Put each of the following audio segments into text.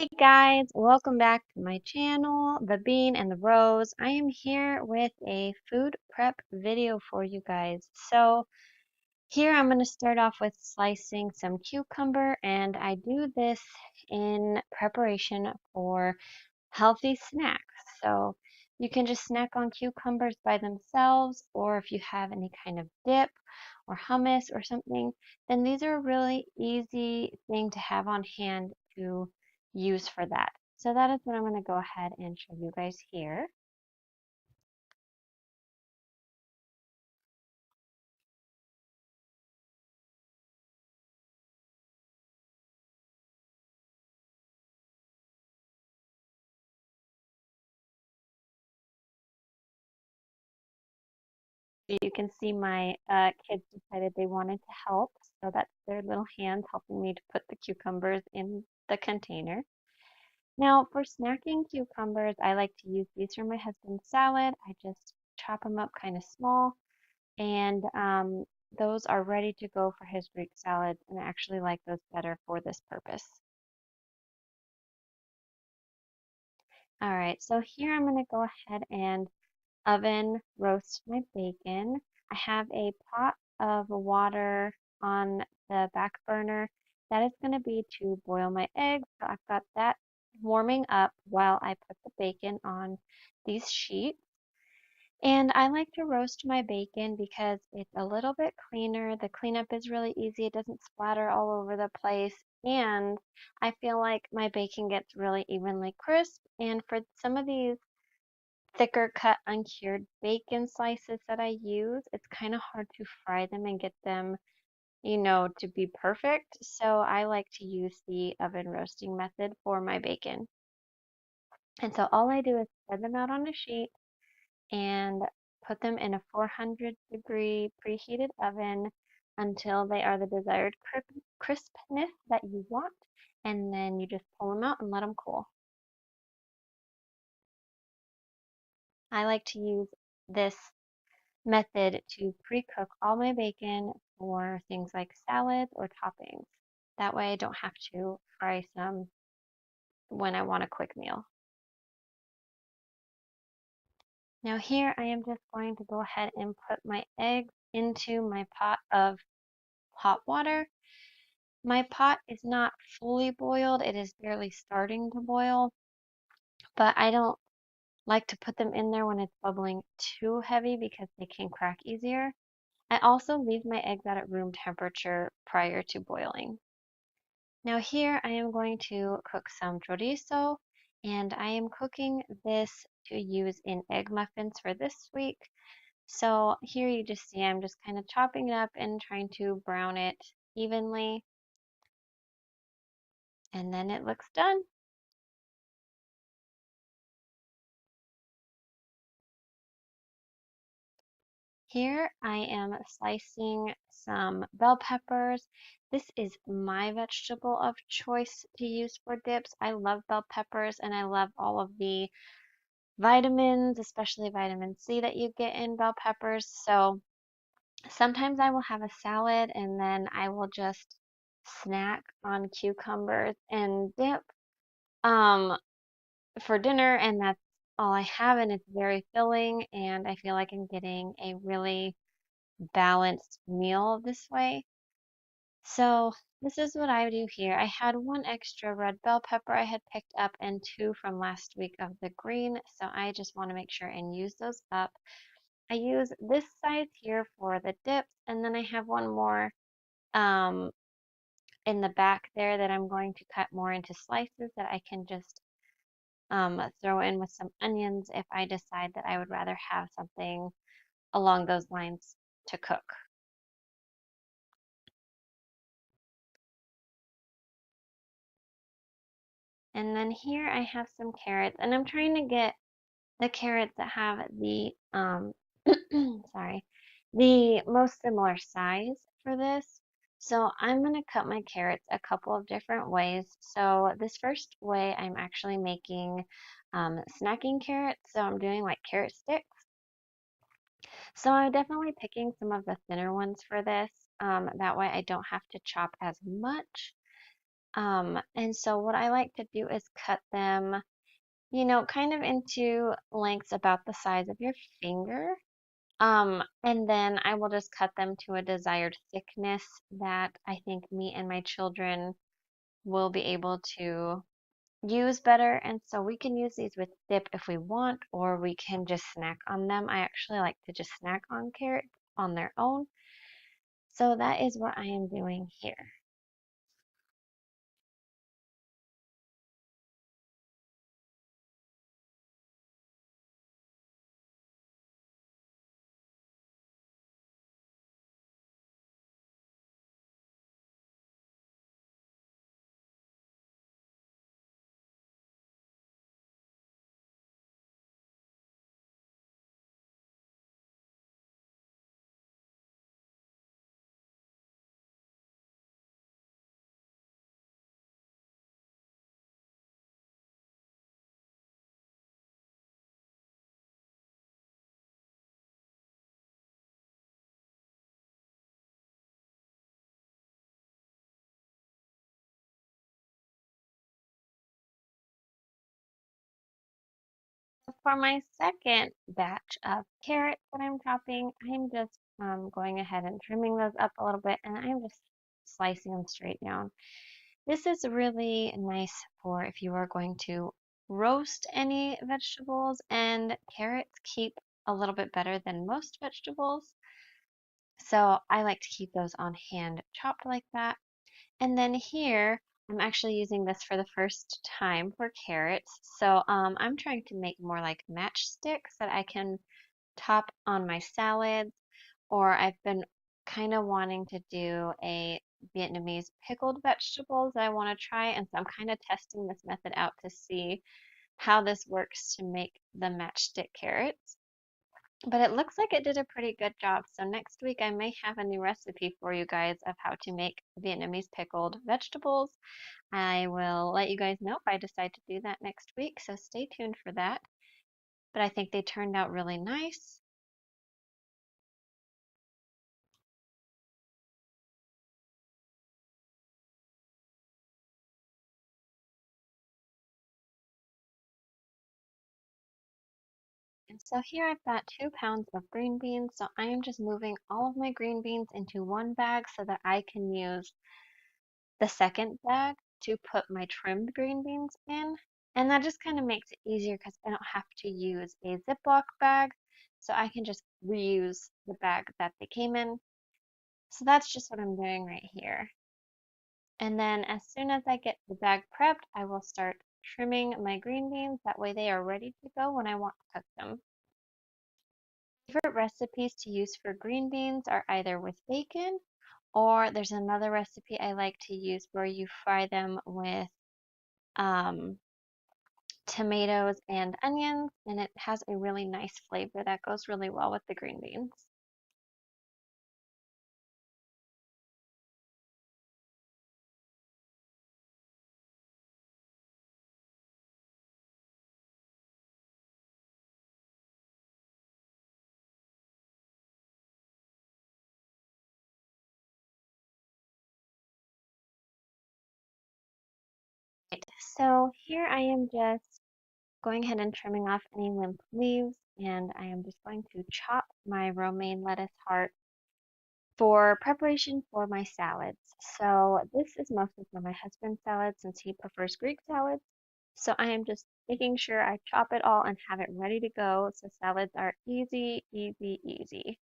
Hey guys, welcome back to my channel, The Bean and the Rose. I am here with a food prep video for you guys. So here I'm going to start off with slicing some cucumber, and I do this in preparation for healthy snacks. So you can just snack on cucumbers by themselves, or if you have any kind of dip or hummus or something, then these are a really easy thing to have on hand to use for that. So that is what I'm going to go ahead and show you guys here. You can see my kids decided they wanted to help, so that's their little hands helping me to put the cucumbers in the container. Now, for snacking cucumbers, I like to use these for my husband's salad. I just chop them up kind of small, and those are ready to go for his Greek salad, and I actually like those better for this purpose. All right, so here I'm going to go ahead and oven roast my bacon. I have a pot of water on the back burner. That is going to be to boil my eggs. So I've got that warming up while I put the bacon on these sheets. And I like to roast my bacon because it's a little bit cleaner. The cleanup is really easy. It doesn't splatter all over the place. And I feel like my bacon gets really evenly crisp. And for some of these thicker cut uncured bacon slices that I use, it's kind of hard to fry them and get them, to be perfect. So I like to use the oven roasting method for my bacon. And so all I do is spread them out on a sheet and put them in a 400-degree preheated oven until they are the desired crispness that you want. And then you just pull them out and let them cool. I like to use this method to pre-cook all my bacon for things like salads or toppings. That way I don't have to fry some when I want a quick meal. Now here I am just going to go ahead and put my eggs into my pot of hot water. My pot is not fully boiled, it is barely starting to boil, but I don't like to put them in there when it's bubbling too heavy because they can crack easier. I also leave my eggs out at room temperature prior to boiling. Now here I am going to cook some chorizo, and I am cooking this to use in egg muffins for this week. So here you just see I'm just kind of chopping it up and trying to brown it evenly, and then it looks done. Here I am slicing some bell peppers. This is my vegetable of choice to use for dips. I love bell peppers and I love all of the vitamins, especially vitamin C that you get in bell peppers. So sometimes I will have a salad and then I will just snack on cucumbers and dip um for dinner, and that's all I have, and it's very filling and I feel like I'm getting a really balanced meal this way. So this is what I do here. I had one extra red bell pepper I had picked up and two from last week of the green, so I just want to make sure and use those up. I use this size here for the dips, and then I have one more um, in the back there that I'm going to cut more into slices that I can just throw in with some onions if I decide that I would rather have something along those lines to cook. And then here I have some carrots, and I'm trying to get the carrots that have the sorry, the most similar size for this. So I'm going to cut my carrots a couple of different ways. So this first way, I'm actually making snacking carrots. So I'm doing like carrot sticks. So I'm definitely picking some of the thinner ones for this. That way I don't have to chop as much. And so what I like to do is cut them, kind of into lengths about the size of your finger. And then I will just cut them to a desired thickness that I think me and my children will be able to use better. And so we can use these with dip if we want, or we can just snack on them. I actually like to just snack on carrots on their own. So that is what I am doing here. For my second batch of carrots that I'm chopping, I'm just going ahead and trimming those up a little bit, and I'm just slicing them straight down. This is really nice for if you are going to roast any vegetables, and carrots keep a little bit better than most vegetables. So I like to keep those on hand chopped like that. And then here, I'm actually using this for the first time for carrots. So I'm trying to make more like matchsticks that I can top on my salads, or I've been kind of wanting to do a Vietnamese pickled vegetables that I want to try. And so I'm kind of testing this method out to see how this works to make the matchstick carrots. But it looks like it did a pretty good job. So next week I may have a new recipe for you guys of how to make Vietnamese pickled vegetables. I will let you guys know if I decide to do that next week, so stay tuned for that. But I think they turned out really nice. And so here I've got 2 pounds of green beans. So I am just moving all of my green beans into one bag so that I can use the second bag to put my trimmed green beans in. And that just kind of makes it easier because I don't have to use a Ziploc bag. So I can just reuse the bag that they came in. So that's just what I'm doing right here. And then as soon as I get the bag prepped, I will start trimming my green beans. That way they are ready to go when I want to cook them. Favorite recipes to use for green beans are either with bacon, or there's another recipe I like to use where you fry them with um, tomatoes and onions, and it has a really nice flavor that goes really well with the green beans. Right, so here I am just going ahead and trimming off any limp leaves, and I am just going to chop my romaine lettuce heart for preparation for my salads. So this is mostly for my husband's salad since he prefers Greek salads. So I am just making sure I chop it all and have it ready to go so salads are easy, easy, easy.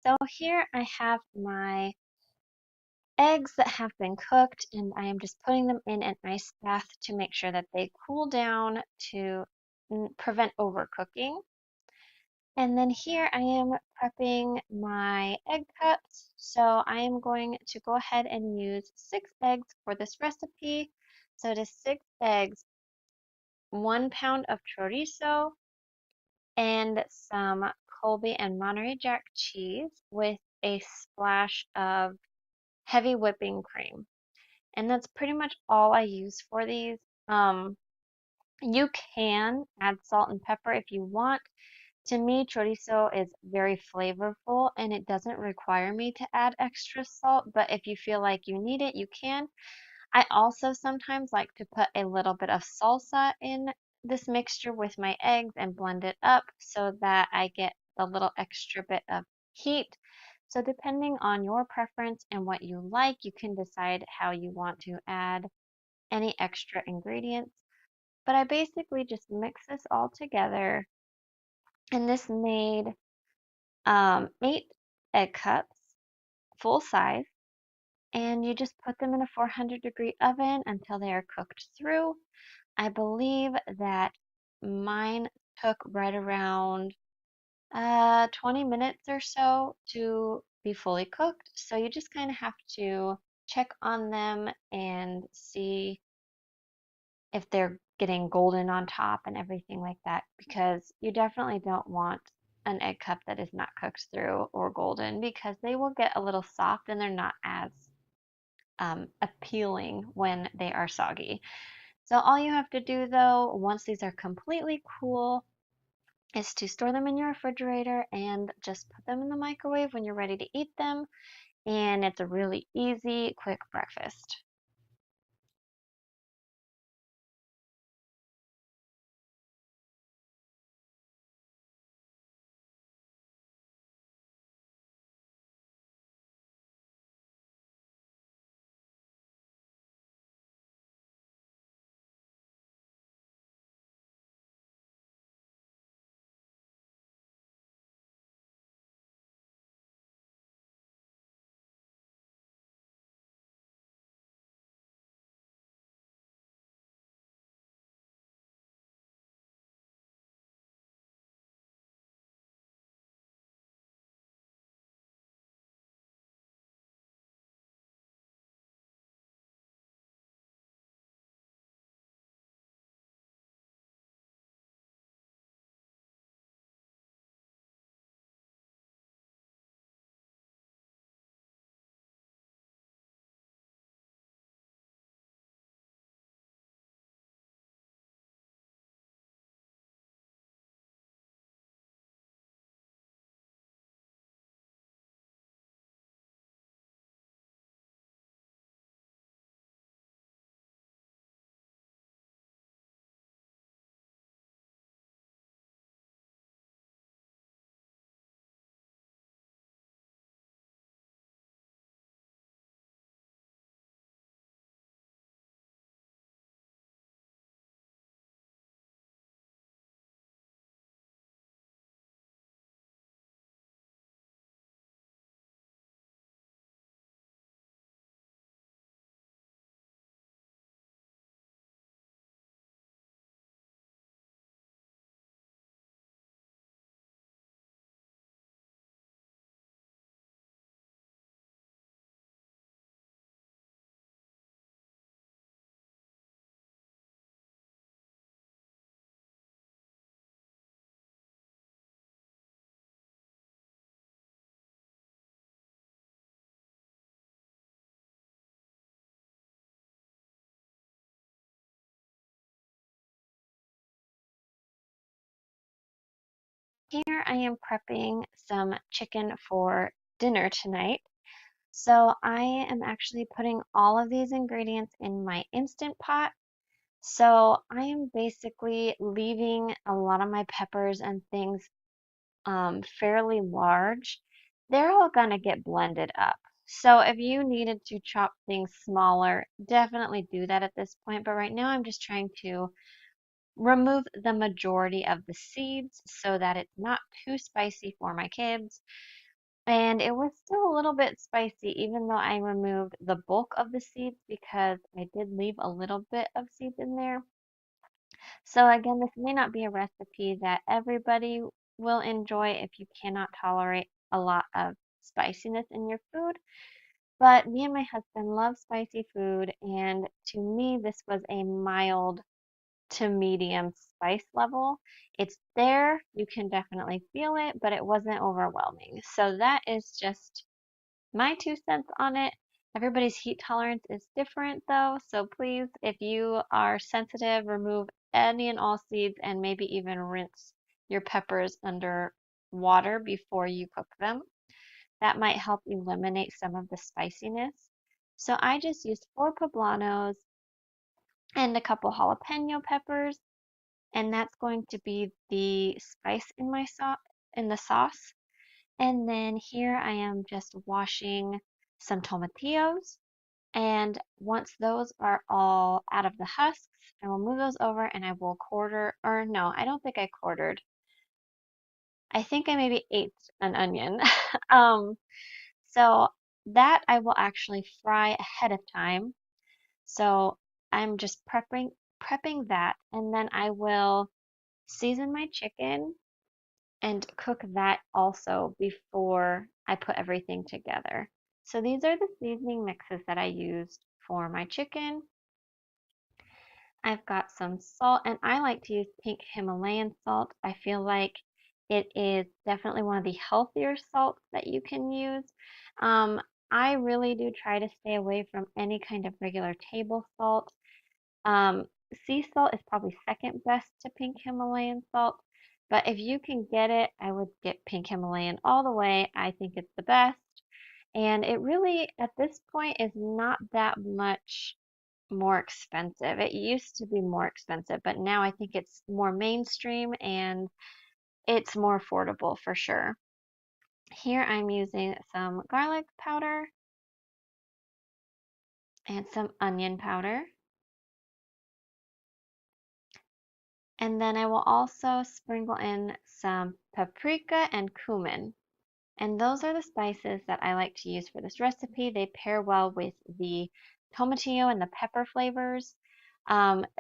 So here I have my eggs that have been cooked, and I am just putting them in an ice bath to make sure that they cool down to prevent overcooking. And then here I am prepping my egg cups. So I am going to go ahead and use 6 eggs for this recipe. So it is 6 eggs, 1 pound of chorizo, and some Colby and Monterey Jack cheese with a splash of heavy whipping cream. And that's pretty much all I use for these. Um, you can add salt and pepper if you want. To me, chorizo is very flavorful and it doesn't require me to add extra salt, but if you feel like you need it, you can. I also sometimes like to put a little bit of salsa in this mixture with my eggs and blend it up so that I get a little extra bit of heat. So depending on your preference and what you like, you can decide how you want to add any extra ingredients. But I basically just mix this all together, and this made 8 egg cups, full size, and you just put them in a 400-degree oven until they are cooked through. I believe that mine took right around 20 minutes or so to be fully cooked. So you just kind of have to check on them and see if they're getting golden on top and everything like that, because you definitely don't want an egg cup that is not cooked through or golden, because they will get a little soft and they're not as appealing when they are soggy. So all you have to do though, once these are completely cool, is to store them in your refrigerator and just put them in the microwave when you're ready to eat them. And it's a really easy, quick breakfast. Here I am prepping some chicken for dinner tonight. So I am actually putting all of these ingredients in my Instant Pot. So I am basically leaving a lot of my peppers and things fairly large. They're all gonna get blended up. So if you needed to chop things smaller, definitely do that at this point. But right now I'm just trying to remove the majority of the seeds so that it's not too spicy for my kids. And it was still a little bit spicy, even though I removed the bulk of the seeds, because I did leave a little bit of seeds in there. So again, this may not be a recipe that everybody will enjoy if you cannot tolerate a lot of spiciness in your food. But me and my husband love spicy food, and to me, this was a mild to medium spice level. It's there, you can definitely feel it, but it wasn't overwhelming. So that is just my 2 cents on it. Everybody's heat tolerance is different though, so please, if you are sensitive, remove any and all seeds and maybe even rinse your peppers under water before you cook them. That might help eliminate some of the spiciness. So I just used 4 poblanos and a couple jalapeno peppers, and that's going to be the spice in my in the sauce. And then here I am just washing some tomatillos. And once those are all out of the husks, I will move those over and I will quarter, or no, I don't think I quartered. I think I maybe ate an onion. um, so that I will actually fry ahead of time. So I'm just prepping that, and then I will season my chicken and cook that also before I put everything together. So these are the seasoning mixes that I used for my chicken. I've got some salt, and I like to use pink Himalayan salt. I feel like it is definitely one of the healthier salts that you can use. Um, I really do try to stay away from any kind of regular table salt. Um, Sea salt is probably second best to pink Himalayan salt, but if you can get it, I would get pink Himalayan all the way. I think it's the best. And it really, at this point, is not that much more expensive. It used to be more expensive, but now I think it's more mainstream and it's more affordable for sure. Here I'm using some garlic powder and some onion powder. And then I will also sprinkle in some paprika and cumin. And those are the spices that I like to use for this recipe. They pair well with the tomatillo and the pepper flavors.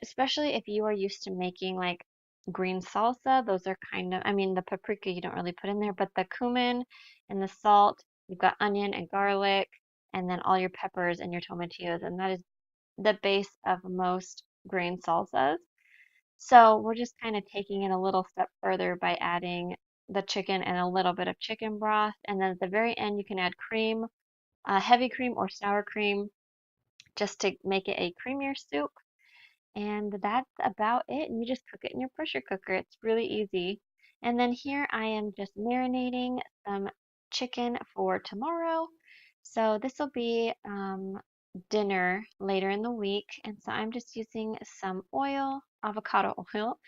Especially if you are used to making like green salsa, those are kind of, I mean, the paprika you don't really put in there, but the cumin and the salt, you've got onion and garlic, and then all your peppers and your tomatillos, and that is the base of most green salsas. So we're just kind of taking it a little step further by adding the chicken and a little bit of chicken broth. And then at the very end, you can add cream, heavy cream or sour cream, just to make it a creamier soup. And that's about it. And you just cook it in your pressure cooker. It's really easy. And then here I am just marinating some chicken for tomorrow. So this will be dinner later in the week. And so I'm just using some oil, avocado oil,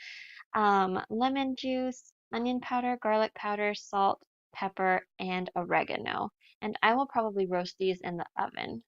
lemon juice, onion powder, garlic powder, salt, pepper, and oregano. And I will probably roast these in the oven.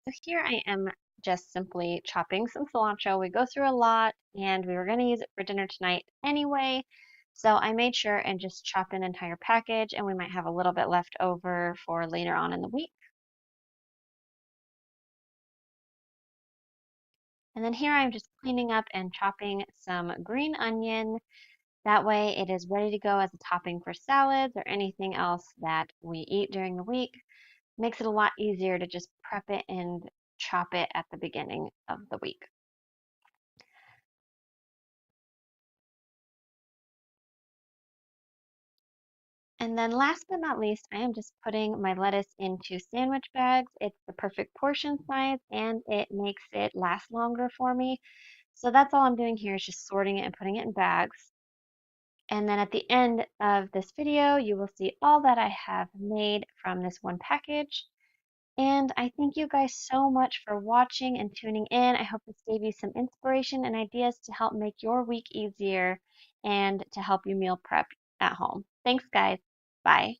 So here I am just simply chopping some cilantro. We go through a lot and we were going to use it for dinner tonight anyway. So I made sure and just chopped an entire package, and we might have a little bit left over for later on in the week. And then here I'm just cleaning up and chopping some green onion. That way it is ready to go as a topping for salads or anything else that we eat during the week. Makes it a lot easier to just prep it and chop it at the beginning of the week. And then last but not least, I am just putting my lettuce into sandwich bags. It's the perfect portion size and it makes it last longer for me. So that's all I'm doing here is just sorting it and putting it in bags. And then at the end of this video, you will see all that I have made from this one package. And I thank you guys so much for watching and tuning in. I hope this gave you some inspiration and ideas to help make your week easier and to help you meal prep at home. Thanks, guys. Bye.